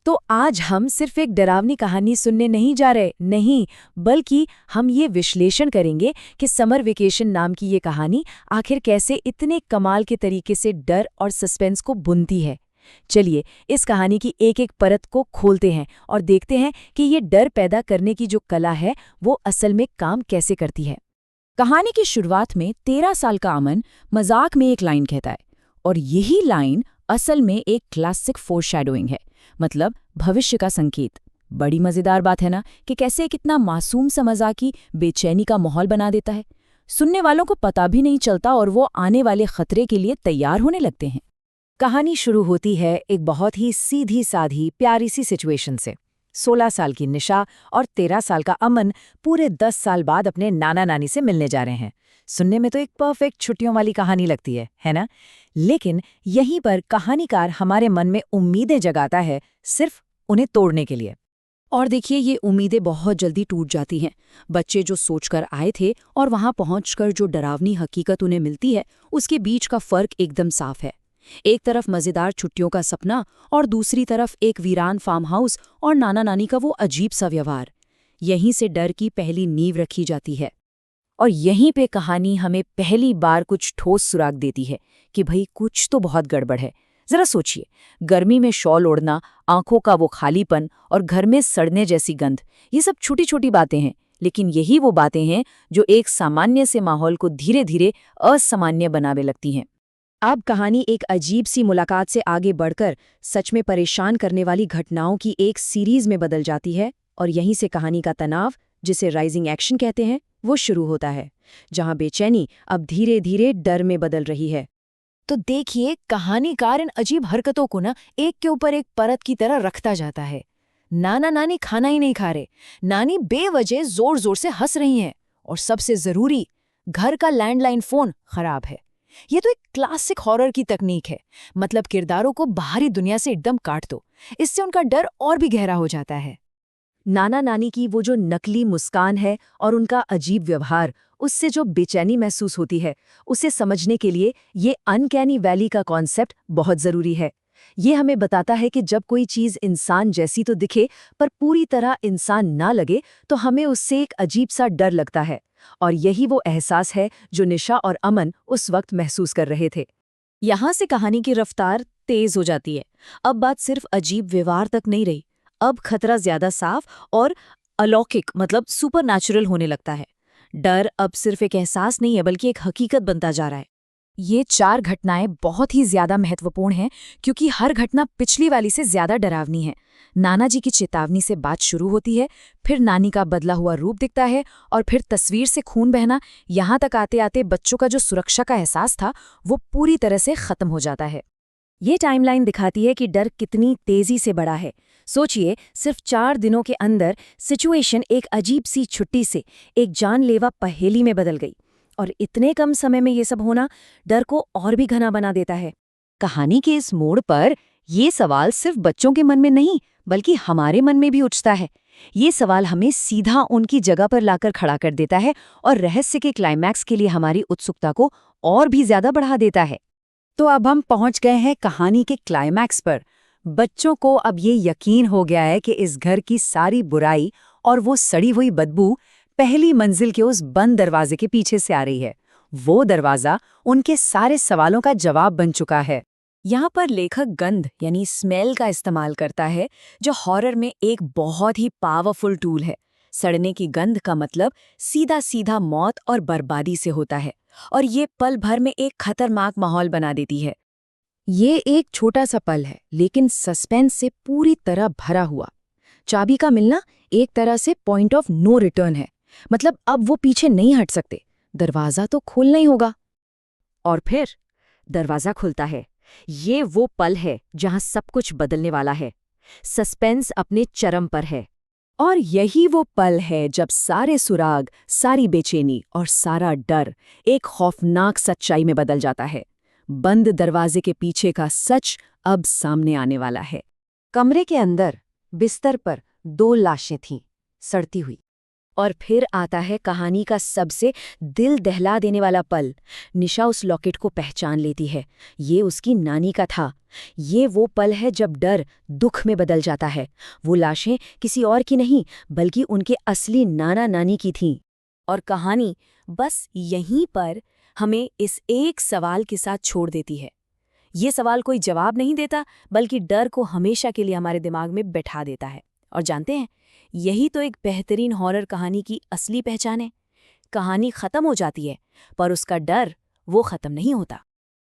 तो आज हम सिर्फ एक डरावनी कहानी सुनने नहीं जा रहे, नहीं, बल्कि हम ये विश्लेषण करेंगे कि समर वेकेशन नाम की ये कहानी आखिर कैसे इतने कमाल के तरीके से डर और सस्पेंस को बुनती है। चलिए इस कहानी की एक एक परत को खोलते हैं और देखते हैं कि ये डर पैदा करने की जो कला है वो असल में काम कैसे करती है। कहानी की शुरुआत में 13 साल का अमन मजाक में एक लाइन कहता है, और यही लाइन असल में एक क्लासिक फोरशैडोइंग है, मतलब भविष्य का संकेत। बड़ी मजेदार बात है ना कि कैसे कितना मासूम सा मजाकी बेचैनी का माहौल बना देता है। सुनने वालों को पता भी नहीं चलता और वो आने वाले खतरे के लिए तैयार होने लगते हैं। कहानी शुरू होती है एक बहुत ही सीधी साधी प्यारी सी सिचुएशन से। 16 साल की निशा और 13 साल का अमन पूरे 10 साल बाद अपने नाना नानी से मिलने जा रहे हैं। सुनने में तो एक परफेक्ट छुट्टियों वाली कहानी लगती है ना? लेकिन यहीं पर कहानीकार हमारे मन में उम्मीदें जगाता है, सिर्फ उन्हें तोड़ने के लिए। और देखिए ये उम्मीदें बहुत जल्दी टूट जाती हैं। बच्चे जो सोचकर आए थे और वहां पहुंचकर जो डरावनी हकीकत उन्हें मिलती है, उसके बीच का फर्क एकदम साफ है। एक तरफ मजेदार छुट्टियों का सपना और दूसरी तरफ एक वीरान फार्म हाउस और नाना नानी का वो अजीब सा व्यवहार। यहीं से डर की पहली नींव रखी जाती है। और यहीं पे कहानी हमें पहली बार कुछ ठोस सुराग देती है कि भाई कुछ तो बहुत गड़बड़ है। जरा सोचिए, गर्मी में शॉल ओढ़ना, आंखों का वो खालीपन और घर में सड़ने जैसी गंध, ये सब छोटी छोटी बातें हैं, लेकिन यही वो बातें हैं जो एक सामान्य से माहौल को धीरे धीरे असामान्य बनाने लगती हैं। अब कहानी एक अजीब सी मुलाकात से आगे बढ़कर सच में परेशान करने वाली घटनाओं की एक सीरीज में बदल जाती है, और यहीं से कहानी का तनाव, जिसे राइजिंग एक्शन कहते हैं, वो शुरू होता है, जहां बेचैनी अब धीरे धीरे डर में बदल रही है। तो देखिए कहानीकार इन अजीब हरकतों को ना एक के ऊपर एक परत की तरह रखता जाता है। नाना नानी खाना ही नहीं खा रहे, नानी बेवजह जोर जोर से हंस रही हैं, और सबसे जरूरी, घर का लैंडलाइन फोन खराब है। ये तो एक क्लासिक हॉरर की तकनीक है, मतलब किरदारों को बाहरी दुनिया से एकदम काट दो। इससे उनका डर और भी गहरा हो जाता है। नाना नानी की वो जो नकली मुस्कान है और उनका अजीब व्यवहार, उससे जो बेचैनी महसूस होती है, उसे समझने के लिए ये अनकैनी वैली का कॉन्सेप्ट बहुत जरूरी है। ये हमें बताता है कि जब कोई चीज इंसान जैसी तो दिखे पर पूरी तरह इंसान ना लगे, तो हमें उससे एक अजीब सा डर लगता है। और यही वो एहसास है जो निशा और अमन उस वक्त महसूस कर रहे थे। यहाँ से कहानी की रफ्तार तेज हो जाती है। अब बात सिर्फ अजीब व्यवहार तक नहीं रही, अब खतरा ज्यादा साफ और अलौकिक, मतलब सुपरनैचुरल होने लगता है। डर अब सिर्फ एक एहसास नहीं है, बल्कि एक हकीकत बनता जा रहा है। ये 4 घटनाएं बहुत ही ज्यादा महत्वपूर्ण हैं, क्योंकि हर घटना पिछली वाली से ज्यादा डरावनी है। नाना जी की चेतावनी से बात शुरू होती है, फिर नानी का बदला हुआ रूप दिखता है, और फिर तस्वीर से खून बहना, यहाँ तक आते आते बच्चों का जो सुरक्षा का एहसास था वो पूरी तरह से खत्म हो जाता है। ये टाइमलाइन दिखाती है कि डर कितनी तेजी से बढ़ा है। सोचिए, सिर्फ 4 दिनों के अंदर सिचुएशन एक अजीब सी छुट्टी से एक जानलेवा पहेली में बदल गई, और इतने कम समय में ये सब होना डर को और भी घना बना देता है। कहानी के इस मोड़ पर ये सवाल सिर्फ बच्चों के मन में नहीं, बल्कि हमारे मन में भी उठता है। ये सवाल हमें सीधा उनकी जगह पर लाकर खड़ा कर देता है और रहस्य के क्लाइमैक्स के लिए हमारी उत्सुकता को और भी ज्यादा बढ़ा देता है। तो अब हम पहुंच गए हैं कहानी के क्लाइमैक्स पर। बच्चों को अब ये यकीन हो गया है कि इस घर की सारी बुराई और वो सड़ी हुई बदबू पहली मंजिल के उस बंद दरवाजे के पीछे से आ रही है। वो दरवाजा उनके सारे सवालों का जवाब बन चुका है। यहाँ पर लेखक गंध यानी स्मेल का इस्तेमाल करता है, जो हॉरर में एक बहुत ही पावरफुल टूल है। सड़ने की गंध का मतलब सीधा सीधा मौत और बर्बादी से होता है, और ये पल भर में एक खतरनाक माहौल बना देती है। ये एक छोटा सा पल है, लेकिन सस्पेंस से पूरी तरह भरा हुआ। चाबी का मिलना एक तरह से पॉइंट ऑफ नो रिटर्न है, मतलब अब वो पीछे नहीं हट सकते, दरवाजा तो खोलना ही होगा। और फिर दरवाजा खुलता है। ये वो पल है जहां सब कुछ बदलने वाला है। सस्पेंस अपने चरम पर है, और यही वो पल है जब सारे सुराग, सारी बेचैनी और सारा डर एक खौफनाक सच्चाई में बदल जाता है। बंद दरवाजे के पीछे का सच अब सामने आने वाला है। कमरे के अंदर बिस्तर पर 2 लाशें थीं, सड़ती हुई। और फिर आता है कहानी का सबसे दिल दहला देने वाला पल। निशा उस लॉकेट को पहचान लेती है। ये उसकी नानी का था। ये वो पल है जब डर दुख में बदल जाता है। वो लाशें किसी और की नहीं, बल्कि उनके असली नाना नानी की थीं। और कहानी बस यहीं पर हमें इस एक सवाल के साथ छोड़ देती है। ये सवाल कोई जवाब नहीं देता, बल्कि डर को हमेशा के लिए हमारे दिमाग में बैठा देता है। और जानते हैं, यही तो एक बेहतरीन हॉरर कहानी की असली पहचान है। कहानी खत्म हो जाती है, पर उसका डर वो खत्म नहीं होता।